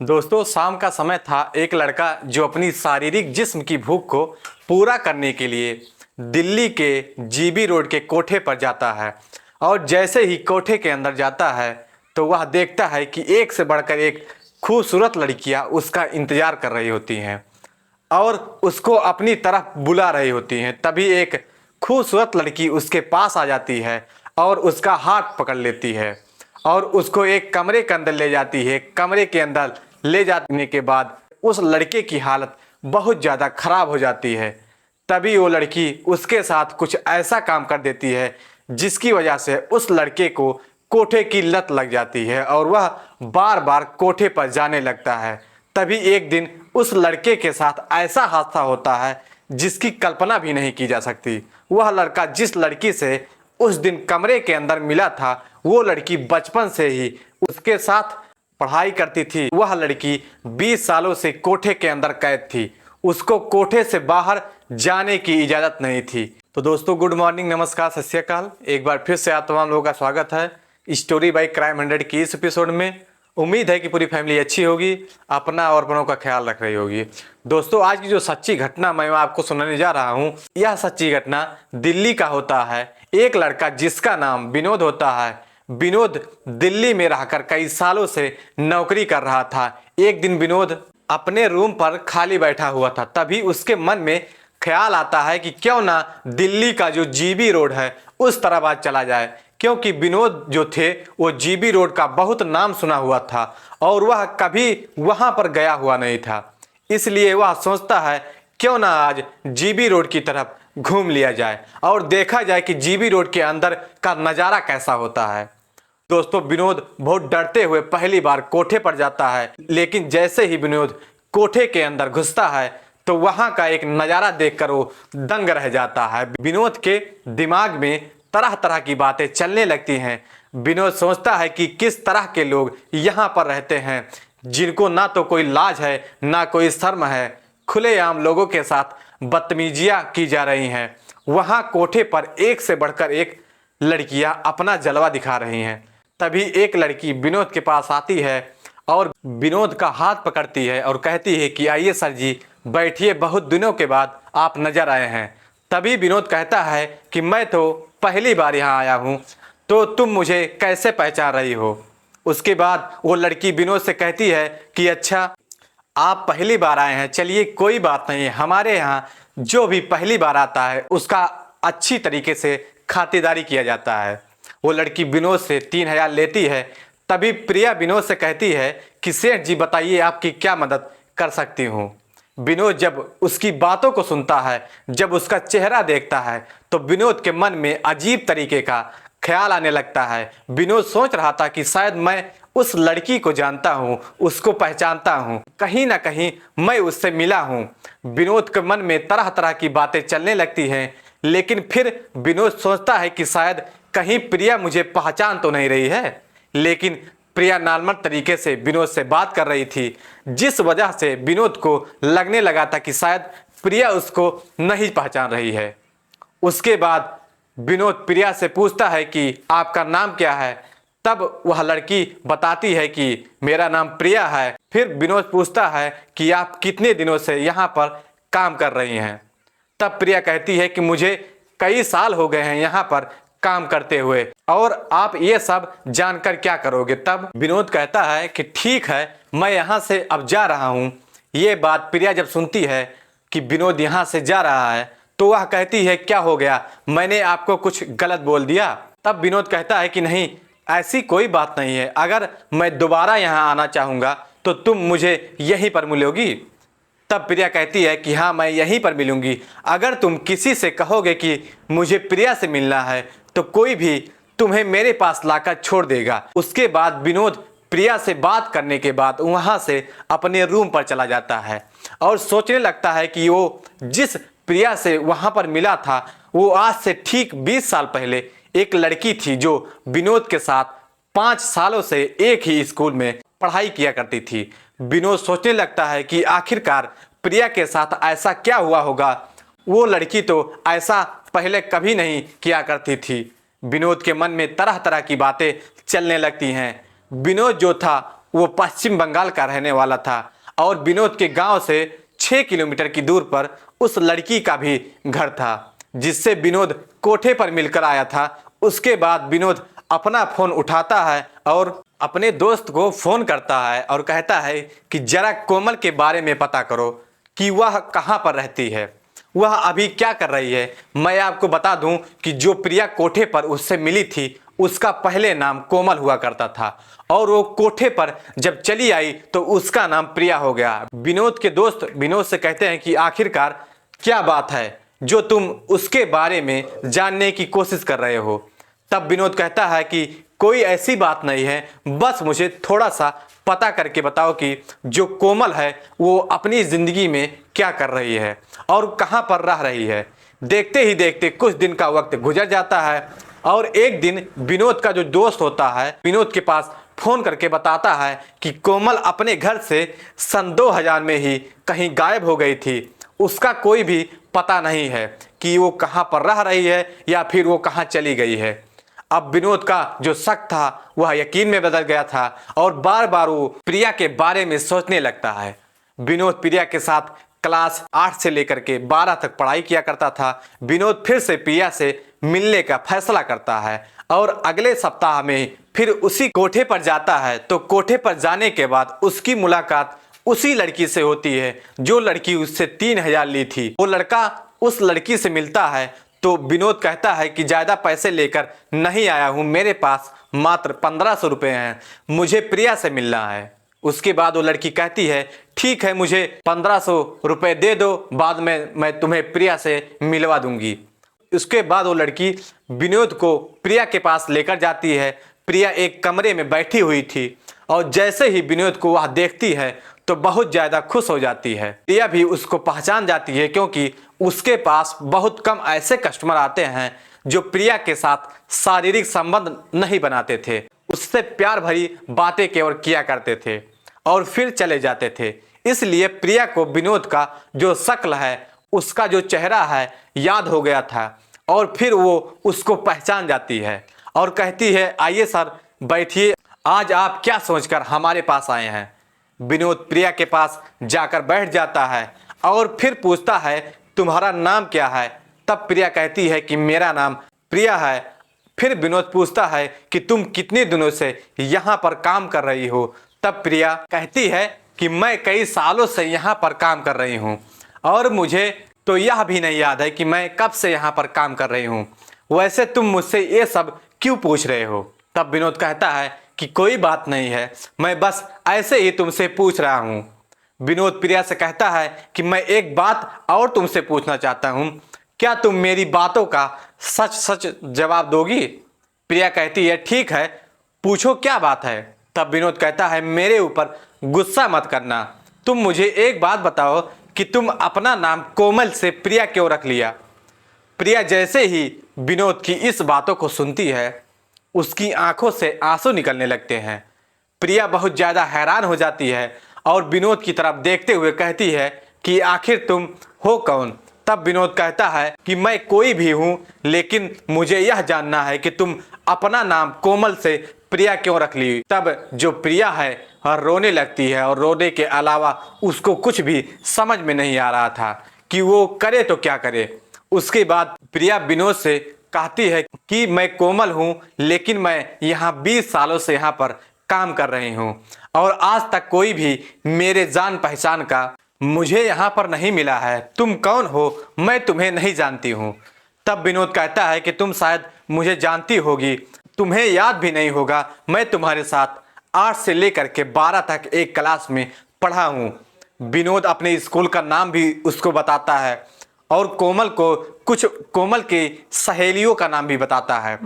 दोस्तों, शाम का समय था। एक लड़का जो अपनी शारीरिक जिस्म की भूख को पूरा करने के लिए दिल्ली के जीबी रोड के कोठे पर जाता है। और जैसे ही कोठे के अंदर जाता है तो वह देखता है कि एक से बढ़कर एक खूबसूरत लड़कियां उसका इंतजार कर रही होती हैं और उसको अपनी तरफ बुला रही होती हैं। तभी एक खूबसूरत लड़की उसके पास आ जाती है और उसका हाथ पकड़ लेती है और उसको एक कमरे के अंदर ले जाती है। कमरे के अंदर ले जाने के बाद उस लड़के की हालत बहुत ज़्यादा खराब हो जाती है। तभी वो लड़की उसके साथ कुछ ऐसा काम कर देती है जिसकी वजह से उस लड़के को कोठे की लत लग जाती है और वह बार बार कोठे पर जाने लगता है। तभी एक दिन उस लड़के के साथ ऐसा हादसा होता है जिसकी कल्पना भी नहीं की जा सकती। वह लड़का जिस लड़की से उस दिन कमरे के अंदर मिला था, वो लड़की बचपन से ही उसके साथ पढ़ाई करती थी। वह लड़की 20 सालों से कोठे के अंदर कैद थी। उसको कोठे से बाहर जाने की इजाज़त नहीं थी। तो दोस्तों, गुड मॉर्निंग, नमस्कार, सत श्री अकाल। एक बार फिर से आप तमाम लोगों का स्वागत है स्टोरी बाई क्राइम 100 की इस एपिसोड में। उम्मीद है कि पूरी फैमिली अच्छी होगी, अपना और अपनों का ख्याल रख रही होगी। दोस्तों, आज की जो सच्ची घटना मैं आपको सुनाने जा रहा हूँ, यह सच्ची घटना दिल्ली का होता है। एक लड़का जिसका नाम विनोद होता है। विनोद दिल्ली में रहकर कई सालों से नौकरी कर रहा था। एक दिन विनोद अपने रूम पर खाली बैठा हुआ था। तभी उसके मन में ख्याल आता है कि क्यों ना दिल्ली का जो जीबी रोड है उस तरफ आज चला जाए, क्योंकि विनोद जो थे वो जीबी रोड का बहुत नाम सुना हुआ था और वह कभी वहां पर गया हुआ नहीं था। इसलिए वह सोचता है क्यों ना आज जीबी रोड की तरफ घूम लिया जाए और देखा जाए कि जीबी रोड के अंदर का नज़ारा कैसा होता है। दोस्तों, विनोद बहुत डरते हुए पहली बार कोठे पर जाता है, लेकिन जैसे ही विनोद कोठे के अंदर घुसता है तो वहां का एक नज़ारा देखकर वो दंग रह जाता है। विनोद के दिमाग में तरह तरह की बातें चलने लगती हैं। विनोद सोचता है कि किस तरह के लोग यहाँ पर रहते हैं, जिनको ना तो कोई लाज है ना कोई शर्म है। खुलेआम लोगों के साथ बदतमीजियाँ की जा रही हैं। वहाँ कोठे पर एक से बढ़कर एक लड़कियां अपना जलवा दिखा रही हैं। तभी एक लड़की विनोद के पास आती है और विनोद का हाथ पकड़ती है और कहती है कि आइए सर जी, बैठिए, बहुत दिनों के बाद आप नजर आए हैं। तभी विनोद कहता है कि मैं तो पहली बार यहाँ आया हूँ, तो तुम मुझे कैसे पहचान रही हो। उसके बाद वो लड़की विनोद से कहती है कि अच्छा, आप पहली बार आए हैं, चलिए कोई बात नहीं। हमारे यहाँ जो भी पहली बार आता है उसका अच्छी तरीके से खातिरदारी किया जाता है। वो लड़की विनोद से 3000 लेती है। तभी प्रिया विनोद से कहती है कि सेठ जी, बताइए आपकी क्या मदद कर सकती हूँ। विनोद जब उसकी बातों को सुनता है, जब उसका चेहरा देखता है, तो विनोद के मन में अजीब तरीके का ख्याल आने लगता है। विनोद सोच रहा था कि शायद मैं उस लड़की को जानता हूँ, उसको पहचानता हूँ, कहीं ना कहीं मैं उससे मिला हूँ। विनोद के मन में तरह तरह की बातें चलने लगती हैं, लेकिन फिर विनोद सोचता है कि शायद कहीं प्रिया मुझे पहचान तो नहीं रही है। लेकिन प्रिया नॉर्मल तरीके से विनोद से बात कर रही थी, जिस वजह से विनोद को लगने लगा था कि शायद प्रिया उसको नहीं पहचान रही है। उसके बाद विनोद प्रिया से पूछता है कि आपका नाम क्या है। तब वह लड़की बताती है कि मेरा नाम प्रिया है। फिर विनोद पूछता है कि आप कितने दिनों से यहाँ पर काम कर रही हैं। तब प्रिया कहती है कि मुझे कई साल हो गए हैं यहाँ पर काम करते हुए, और आप ये सब जानकर क्या करोगे। तब विनोद कहता है कि ठीक है, मैं यहाँ से अब जा रहा हूँ। ये बात प्रिया जब सुनती है कि विनोद यहाँ से जा रहा है तो वह कहती है क्या हो गया, मैंने आपको कुछ गलत बोल दिया। तब विनोद कहता है कि नहीं, ऐसी कोई बात नहीं है। अगर मैं दोबारा यहाँ आना चाहूँगा तो तुम मुझे यहीं पर मिलोगी। तब प्रिया कहती है कि हाँ, मैं यहीं पर मिलूंगी। अगर तुम किसी से कहोगे कि मुझे प्रिया से मिलना है तो कोई भी तुम्हें मेरे पास लाकर छोड़ देगा। उसके बाद विनोद प्रिया से बात करने के बाद वहाँ से अपने रूम पर चला जाता है और सोचने लगता है कि वो जिस प्रिया से वहाँ पर मिला था वो आज से ठीक 20 साल पहले एक लड़की थी जो विनोद के साथ 5 सालों से एक ही स्कूल में पढ़ाई किया करती थी। विनोद सोचने लगता है कि आखिरकार प्रिया के साथ ऐसा क्या हुआ होगा। वो लड़की तो ऐसा पहले कभी नहीं किया करती थी। विनोद के मन में तरह तरह की बातें चलने लगती हैं। विनोद जो था वो पश्चिम बंगाल का रहने वाला था और विनोद के गांव से 6 किलोमीटर की दूर पर उस लड़की का भी घर था जिससे विनोद कोठे पर मिलकर आया था। उसके बाद विनोद अपना फ़ोन उठाता है और अपने दोस्त को फ़ोन करता है और कहता है कि जरा कोमल के बारे में पता करो कि वह कहाँ पर रहती है, वह अभी क्या कर रही है। मैं आपको बता दूं कि जो प्रिया कोठे पर उससे मिली थी उसका पहले नाम कोमल हुआ करता था और वो कोठे पर जब चली आई तो उसका नाम प्रिया हो गया। विनोद के दोस्त विनोद से कहते हैं कि आखिरकार क्या बात है जो तुम उसके बारे में जानने की कोशिश कर रहे हो। तब विनोद कहता है कि कोई ऐसी बात नहीं है, बस मुझे थोड़ा सा पता करके बताओ कि जो कोमल है वो अपनी ज़िंदगी में क्या कर रही है और कहाँ पर रह रही है। देखते ही देखते कुछ दिन का वक्त गुजर जाता है और एक दिन विनोद का जो दोस्त होता है विनोद के पास फ़ोन करके बताता है कि कोमल अपने घर से सन 2000 में ही कहीं गायब हो गई थी। उसका कोई भी पता नहीं है कि वो कहाँ पर रह रही है या फिर वो कहाँ चली गई है। अब विनोद का जो शक था वह यकीन में बदल गया था और बार बार वो प्रिया के बारे में सोचने लगता है। विनोद प्रिया के साथ क्लास 8 से लेकर के 12 तक पढ़ाई किया करता था। विनोद फिर से प्रिया से मिलने का फैसला करता है और अगले सप्ताह में फिर उसी कोठे पर जाता है। तो कोठे पर जाने के बाद उसकी मुलाकात उसी लड़की से होती है जो लड़की उससे 3000 ली थी। वो लड़का उस लड़की से मिलता है तो विनोद कहता है कि ज़्यादा पैसे लेकर नहीं आया हूँ, मेरे पास मात्र 1500 रुपये हैं, मुझे प्रिया से मिलना है। उसके बाद वो लड़की कहती है ठीक है, मुझे 1500 रुपये दे दो, बाद में मैं तुम्हें प्रिया से मिलवा दूंगी। उसके बाद वो लड़की विनोद को प्रिया के पास लेकर जाती है। प्रिया एक कमरे में बैठी हुई थी और जैसे ही विनोद को वह देखती है तो बहुत ज़्यादा खुश हो जाती है। प्रिया भी उसको पहचान जाती है क्योंकि उसके पास बहुत कम ऐसे कस्टमर आते हैं जो प्रिया के साथ शारीरिक संबंध नहीं बनाते थे, उससे प्यार भरी बातें केवल किया करते थे और फिर चले जाते थे। इसलिए प्रिया को विनोद का जो शक्ल है, उसका जो चेहरा है याद हो गया था और फिर वो उसको पहचान जाती है और कहती है आइए सर बैठिए, आज आप क्या सोचकर हमारे पास आए हैं। विनोद प्रिया के पास जाकर बैठ जाता है और फिर पूछता है तुम्हारा नाम क्या है। तब प्रिया कहती है कि मेरा नाम प्रिया है। फिर विनोद पूछता है कि तुम कितने दिनों से यहाँ पर काम कर रही हो। तब प्रिया कहती है कि मैं कई सालों से यहाँ पर काम कर रही हूँ और मुझे तो यह भी नहीं याद है कि मैं कब से यहाँ पर काम कर रही हूँ, वैसे तुम मुझसे ये सब क्यों पूछ रहे हो। तब विनोद कहता है कि कोई बात नहीं है, मैं बस ऐसे ही तुमसे पूछ रहा हूँ। विनोद प्रिया से कहता है कि मैं एक बात और तुमसे पूछना चाहता हूँ, क्या तुम मेरी बातों का सच सच जवाब दोगी। प्रिया कहती है ठीक है, पूछो क्या बात है। तब विनोद कहता है मेरे ऊपर गुस्सा मत करना, तुम मुझे एक बात बताओ कि तुम अपना नाम कोमल से प्रिया क्यों रख लिया। प्रिया जैसे ही विनोद की इस बातों को सुनती है उसकी आंखों से आंसू निकलने लगते हैं। प्रिया बहुत ज़्यादा हैरान हो जाती है और विनोद की तरफ देखते हुए कहती है कि आखिर तुम हो कौन। तब विनोद कहता है कि मैं कोई भी हूँ, लेकिन मुझे यह जानना है कि तुम अपना नाम कोमल से प्रिया क्यों रख ली। तब जो प्रिया है वह रोने लगती है और रोने के अलावा उसको कुछ भी समझ में नहीं आ रहा था कि वो करे तो क्या करे। उसके बाद प्रिया विनोद से कहती है कि मैं कोमल हूँ, लेकिन मैं यहाँ 20 सालों से यहाँ पर काम कर रही हूँ और आज तक कोई भी मेरे जान पहचान का मुझे यहाँ पर नहीं मिला है। तुम कौन हो, मैं तुम्हें नहीं जानती हूँ। तब विनोद कहता है कि तुम शायद मुझे जानती होगी, तुम्हें याद भी नहीं होगा, मैं तुम्हारे साथ 8 से लेकर के 12 तक एक क्लास में पढ़ा हूँ। विनोद अपने स्कूल का नाम भी उसको बताता है और कोमल को कुछ कोमल के सहेलियों का नाम भी बताता है,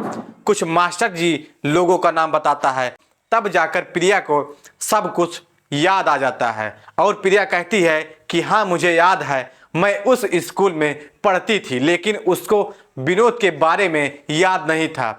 कुछ मास्टर जी लोगों का नाम बताता है। तब जाकर प्रिया को सब कुछ याद आ जाता है और प्रिया कहती है कि हाँ मुझे याद है, मैं उस स्कूल में पढ़ती थी, लेकिन उसको विनोद के बारे में याद नहीं था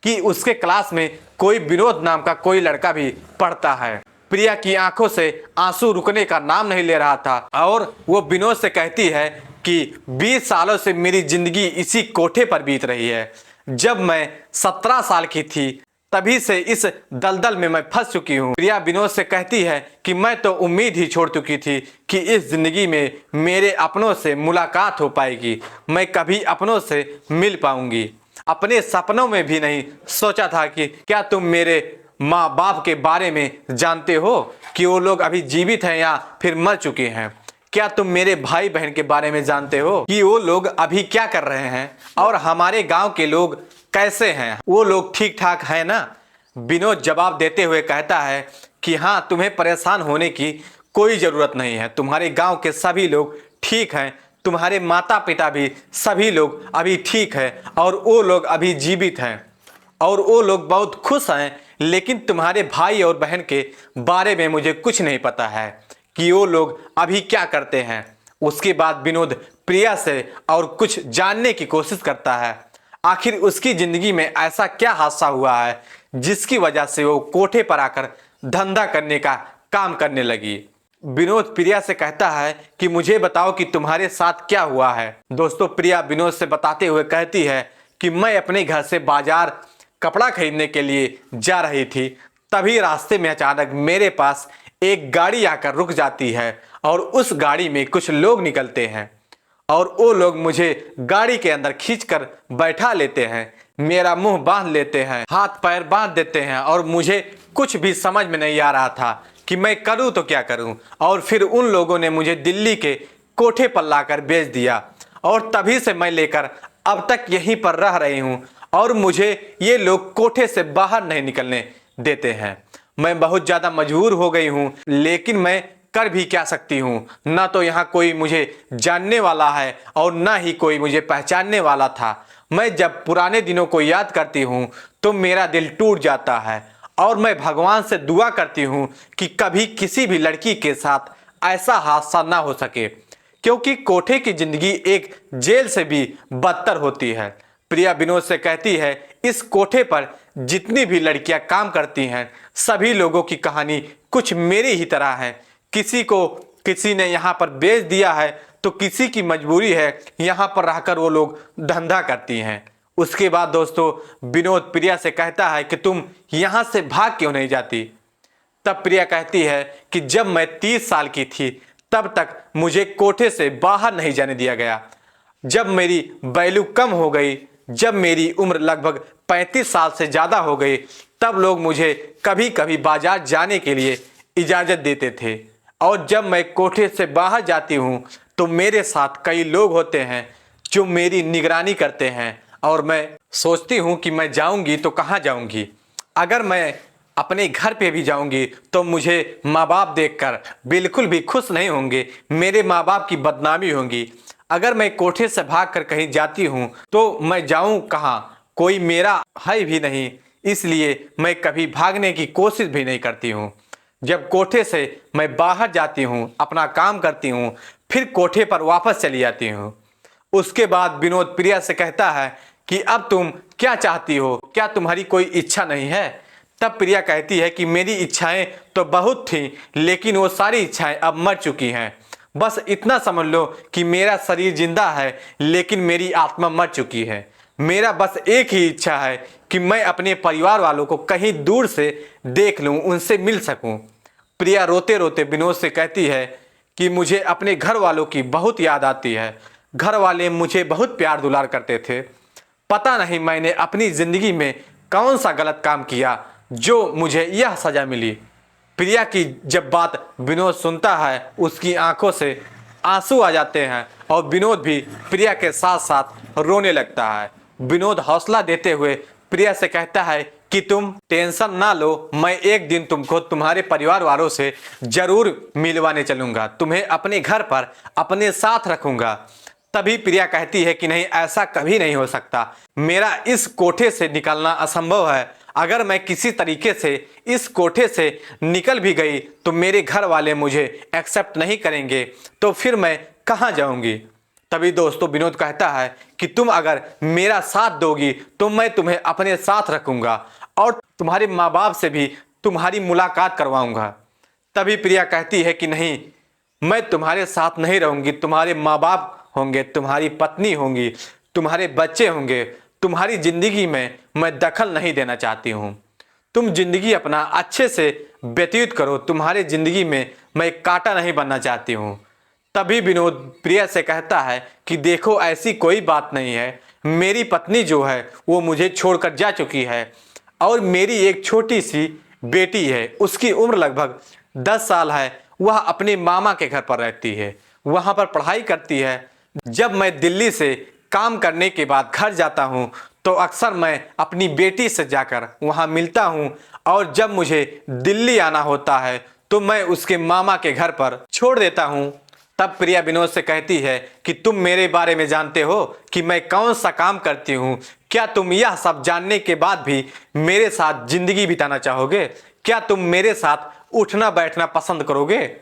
कि उसके क्लास में कोई विनोद नाम का कोई लड़का भी पढ़ता है। प्रिया की आंखों से आंसू रुकने का नाम नहीं ले रहा था और वो विनोद से कहती है कि 20 सालों से मेरी ज़िंदगी इसी कोठे पर बीत रही है। जब मैं 17 साल की थी तभी से इस दलदल में मैं फंस चुकी हूँ। प्रिया विनोद से कहती है कि मैं तो उम्मीद ही छोड़ चुकी थी कि इस जिंदगी में मेरे अपनों से मुलाकात हो पाएगी, मैं कभी अपनों से मिल पाऊंगी। अपने सपनों में भी नहीं सोचा था कि क्या तुम मेरे माँ बाप के बारे में जानते हो कि वो लोग अभी जीवित हैं या फिर मर चुके हैं। क्या तुम मेरे भाई बहन के बारे में जानते हो कि वो लोग अभी क्या कर रहे हैं और हमारे गांव के लोग कैसे हैं, वो लोग ठीक ठाक हैं ना। विनोद जवाब देते हुए कहता है कि हाँ, तुम्हें परेशान होने की कोई ज़रूरत नहीं है, तुम्हारे गांव के सभी लोग ठीक हैं, तुम्हारे माता पिता भी सभी लोग अभी ठीक हैं और वो लोग अभी जीवित हैं और वो लोग बहुत खुश हैं। लेकिन तुम्हारे भाई और बहन के बारे में मुझे कुछ नहीं पता है कि वो लोग अभी क्या करते हैं। उसके बाद विनोद प्रिया से और कुछ जानने की कोशिश करता है। आखिर उसकी जिंदगी में ऐसा क्या हादसा हुआ है जिसकी वजह से वो कोठे पर आकर धंधा करने का काम करने लगी। विनोद प्रिया से कहता है कि मुझे बताओ कि तुम्हारे साथ क्या हुआ है। दोस्तों, प्रिया विनोद से बताते हुए कहती है कि मैं अपने घर से बाजार कपड़ा खरीदने के लिए जा रही थी, तभी रास्ते में अचानक मेरे पास एक गाड़ी आकर रुक जाती है और उस गाड़ी में कुछ लोग निकलते हैं और वो लोग मुझे गाड़ी के अंदर खींचकर बैठा लेते हैं, मेरा मुंह बांध लेते हैं, हाथ पैर बांध देते हैं और मुझे कुछ भी समझ में नहीं आ रहा था कि मैं करूं तो क्या करूं। और फिर उन लोगों ने मुझे दिल्ली के कोठे पर लाकर बेच दिया और तभी से मैं लेकर अब तक यहीं पर रह रही हूं और मुझे ये लोग कोठे से बाहर नहीं निकलने देते हैं। मैं बहुत ज़्यादा मजबूर हो गई हूँ, लेकिन मैं कर भी क्या सकती हूँ। ना तो यहाँ कोई मुझे जानने वाला है और ना ही कोई मुझे पहचानने वाला था। मैं जब पुराने दिनों को याद करती हूँ तो मेरा दिल टूट जाता है और मैं भगवान से दुआ करती हूँ कि कभी किसी भी लड़की के साथ ऐसा हादसा ना हो सके, क्योंकि कोठे की जिंदगी एक जेल से भी बदतर होती है। प्रिया विनोद से कहती है, इस कोठे पर जितनी भी लड़कियां काम करती हैं सभी लोगों की कहानी कुछ मेरी ही तरह है। किसी को किसी ने यहाँ पर बेच दिया है तो किसी की मजबूरी है यहाँ पर रहकर वो लोग धंधा करती हैं। उसके बाद दोस्तों, विनोद प्रिया से कहता है कि तुम यहाँ से भाग क्यों नहीं जाती। तब प्रिया कहती है कि जब मैं 30 साल की थी तब तक मुझे कोठे से बाहर नहीं जाने दिया गया। जब मेरी वैल्यू कम हो गई, जब मेरी उम्र लगभग 35 साल से ज़्यादा हो गई, तब लोग मुझे कभी कभी बाजार जाने के लिए इजाज़त देते थे और जब मैं कोठे से बाहर जाती हूँ तो मेरे साथ कई लोग होते हैं जो मेरी निगरानी करते हैं और मैं सोचती हूँ कि मैं जाऊँगी तो कहाँ जाऊँगी। अगर मैं अपने घर पे भी जाऊँगी तो मुझे माँ बाप देखकर बिल्कुल भी खुश नहीं होंगे, मेरे माँ बाप की बदनामी होगी। अगर मैं कोठे से भागकर कहीं जाती हूँ तो मैं जाऊँ कहाँ, कोई मेरा है भी नहीं, इसलिए मैं कभी भागने की कोशिश भी नहीं करती हूँ। जब कोठे से मैं बाहर जाती हूँ, अपना काम करती हूँ, फिर कोठे पर वापस चली जाती हूँ। उसके बाद विनोद प्रिया से कहता है कि अब तुम क्या चाहती हो, क्या तुम्हारी कोई इच्छा नहीं है। तब प्रिया कहती है कि मेरी इच्छाएं तो बहुत थीं, लेकिन वो सारी इच्छाएं अब मर चुकी हैं। बस इतना समझ लो कि मेरा शरीर जिंदा है लेकिन मेरी आत्मा मर चुकी है। मेरा बस एक ही इच्छा है कि मैं अपने परिवार वालों को कहीं दूर से देख लूं, उनसे मिल सकूं। प्रिया रोते रोते विनोद से कहती है कि मुझे अपने घर वालों की बहुत याद आती है। घर वाले मुझे बहुत प्यार दुलार करते थे। पता नहीं मैंने अपनी ज़िंदगी में कौन सा गलत काम किया जो मुझे यह सज़ा मिली। प्रिया की जब बात विनोद सुनता है, उसकी आंखों से आंसू आ जाते हैं और विनोद भी प्रिया के साथ साथ रोने लगता है। विनोद हौसला देते हुए प्रिया से कहता है कि तुम टेंशन ना लो, मैं एक दिन तुमको तुम्हारे परिवार वालों से जरूर मिलवाने चलूंगा, तुम्हें अपने घर पर अपने साथ रखूंगा। तभी प्रिया कहती है कि नहीं, ऐसा कभी नहीं हो सकता, मेरा इस कोठे से निकलना असंभव है। अगर मैं किसी तरीके से इस कोठे से निकल भी गई तो मेरे घर वाले मुझे एक्सेप्ट नहीं करेंगे, तो फिर मैं कहाँ जाऊंगी। तभी दोस्तों विनोद कहता है कि तुम अगर मेरा साथ दोगी तो मैं तुम्हें अपने साथ रखूंगा और तुम्हारे माँ बाप से भी तुम्हारी मुलाकात करवाऊंगा। तभी प्रिया कहती है कि नहीं, मैं तुम्हारे साथ नहीं रहूंगी, तुम्हारे माँ बाप होंगे, तुम्हारी पत्नी होंगी, तुम्हारे बच्चे होंगे, तुम्हारी जिंदगी में मैं दखल नहीं देना चाहती हूँ। तुम जिंदगी अपना अच्छे से व्यतीत करो, तुम्हारे जिंदगी में मैं एक कांटा नहीं बनना चाहती हूँ। तभी विनोद प्रिया से कहता है कि देखो ऐसी कोई बात नहीं है, मेरी पत्नी जो है वो मुझे छोड़कर जा चुकी है और मेरी एक छोटी सी बेटी है, उसकी उम्र लगभग 10 साल है। वह अपने मामा के घर पर रहती है, वहाँ पर पढ़ाई करती है। जब मैं दिल्ली से काम करने के बाद घर जाता हूँ तो अक्सर मैं अपनी बेटी से जाकर वहाँ मिलता हूँ और जब मुझे दिल्ली आना होता है तो मैं उसके मामा के घर पर छोड़ देता हूँ। तब प्रिया विनोद से कहती है कि तुम मेरे बारे में जानते हो कि मैं कौन सा काम करती हूँ? क्या तुम यह सब जानने के बाद भी मेरे साथ जिंदगी बिताना चाहोगे? क्या तुम मेरे साथ उठना बैठना पसंद करोगे?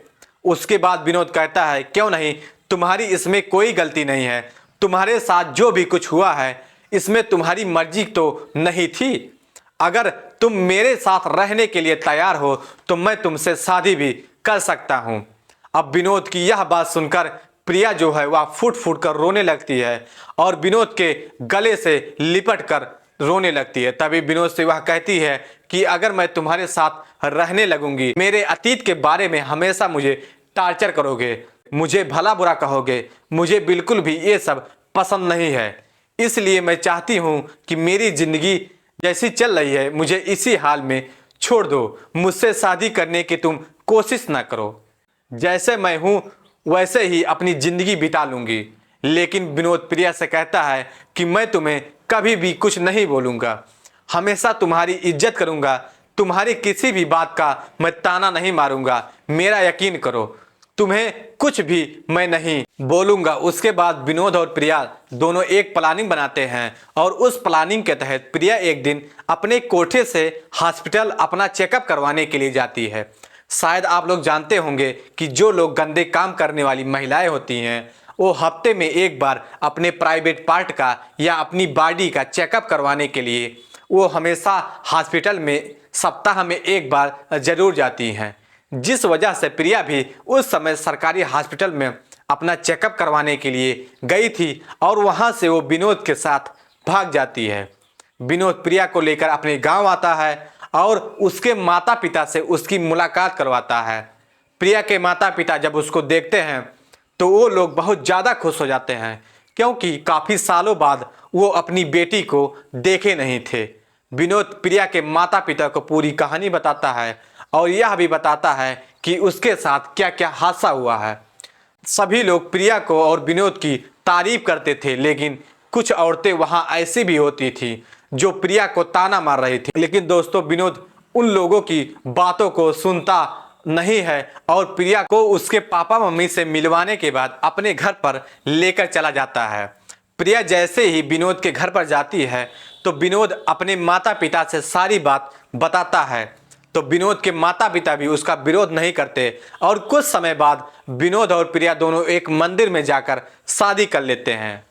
उसके बाद विनोद कहता है क्यों नहीं, तुम्हारी इसमें कोई गलती नहीं है। तुम्हारे साथ जो भी कुछ हुआ है इसमें तुम्हारी मर्जी तो नहीं थी। अगर तुम मेरे साथ रहने के लिए तैयार हो तो मैं तुमसे शादी भी कर सकता हूँ। अब विनोद की यह बात सुनकर प्रिया जो है वह फूट फूट कर रोने लगती है और विनोद के गले से लिपट कर रोने लगती है। तभी विनोद से वह कहती है कि अगर मैं तुम्हारे साथ रहने लगूंगी, मेरे अतीत के बारे में हमेशा मुझे टार्चर करोगे, मुझे भला बुरा कहोगे, मुझे बिल्कुल भी ये सब पसंद नहीं है। इसलिए मैं चाहती हूँ कि मेरी जिंदगी जैसी चल रही है मुझे इसी हाल में छोड़ दो, मुझसे शादी करने की तुम कोशिश ना करो। जैसे मैं हूं वैसे ही अपनी जिंदगी बिता लूंगी। लेकिन विनोद प्रिया से कहता है कि मैं तुम्हें कभी भी कुछ नहीं बोलूंगा, हमेशा तुम्हारी इज्जत करूंगा, तुम्हारी किसी भी बात का मैं ताना नहीं मारूंगा, मेरा यकीन करो, तुम्हें कुछ भी मैं नहीं बोलूंगा। उसके बाद विनोद और प्रिया दोनों एक प्लानिंग बनाते हैं और उस प्लानिंग के तहत प्रिया एक दिन अपने कोठे से हॉस्पिटल अपना चेकअप करवाने के लिए जाती है। शायद आप लोग जानते होंगे कि जो लोग गंदे काम करने वाली महिलाएं होती हैं वो हफ्ते में एक बार अपने प्राइवेट पार्ट का या अपनी बॉडी का चेकअप करवाने के लिए वो हमेशा हॉस्पिटल में सप्ताह में एक बार जरूर जाती हैं। जिस वजह से प्रिया भी उस समय सरकारी हॉस्पिटल में अपना चेकअप करवाने के लिए गई थी और वहाँ से वो विनोद के साथ भाग जाती है। विनोद प्रिया को लेकर अपने गाँव आता है और उसके माता पिता से उसकी मुलाकात करवाता है। प्रिया के माता पिता जब उसको देखते हैं तो वो लोग बहुत ज़्यादा खुश हो जाते हैं क्योंकि काफ़ी सालों बाद वो अपनी बेटी को देखे नहीं थे। विनोद प्रिया के माता पिता को पूरी कहानी बताता है और यह भी बताता है कि उसके साथ क्या क्या हादसा हुआ है। सभी लोग प्रिया को और विनोद की तारीफ करते थे, लेकिन कुछ औरतें वहाँ ऐसी भी होती थी जो प्रिया को ताना मार रही थी। लेकिन दोस्तों विनोद उन लोगों की बातों को सुनता नहीं है और प्रिया को उसके पापा मम्मी से मिलवाने के बाद अपने घर पर लेकर चला जाता है। प्रिया जैसे ही विनोद के घर पर जाती है तो विनोद अपने माता पिता से सारी बात बताता है, तो विनोद के माता पिता भी उसका विरोध नहीं करते और कुछ समय बाद विनोद और प्रिया दोनों एक मंदिर में जाकर शादी कर लेते हैं।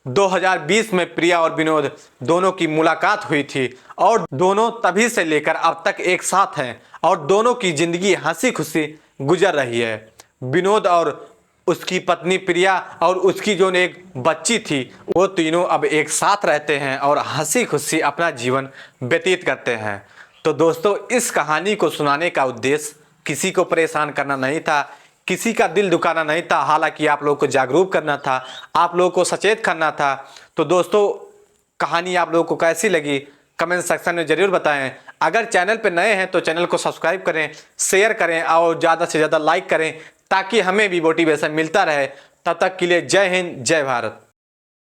2020 में प्रिया और विनोद दोनों की मुलाकात हुई थी और दोनों तभी से लेकर अब तक एक साथ हैं और दोनों की जिंदगी हंसी खुशी गुजर रही है। विनोद और उसकी पत्नी प्रिया और उसकी जो एक बच्ची थी वो तीनों अब एक साथ रहते हैं और हंसी खुशी अपना जीवन व्यतीत करते हैं। तो दोस्तों इस कहानी को सुनाने का उद्देश्य किसी को परेशान करना नहीं था, किसी का दिल दुखाना नहीं था, हालांकि आप लोगों को जागरूक करना था, आप लोगों को सचेत करना था। तो दोस्तों कहानी आप लोगों को कैसी लगी कमेंट सेक्शन में ज़रूर बताएं। अगर चैनल पर नए हैं तो चैनल को सब्सक्राइब करें, शेयर करें और ज़्यादा से ज़्यादा लाइक करें ताकि हमें भी मोटिवेशन मिलता रहे। तब तक के लिए जय हिंद, जय भारत।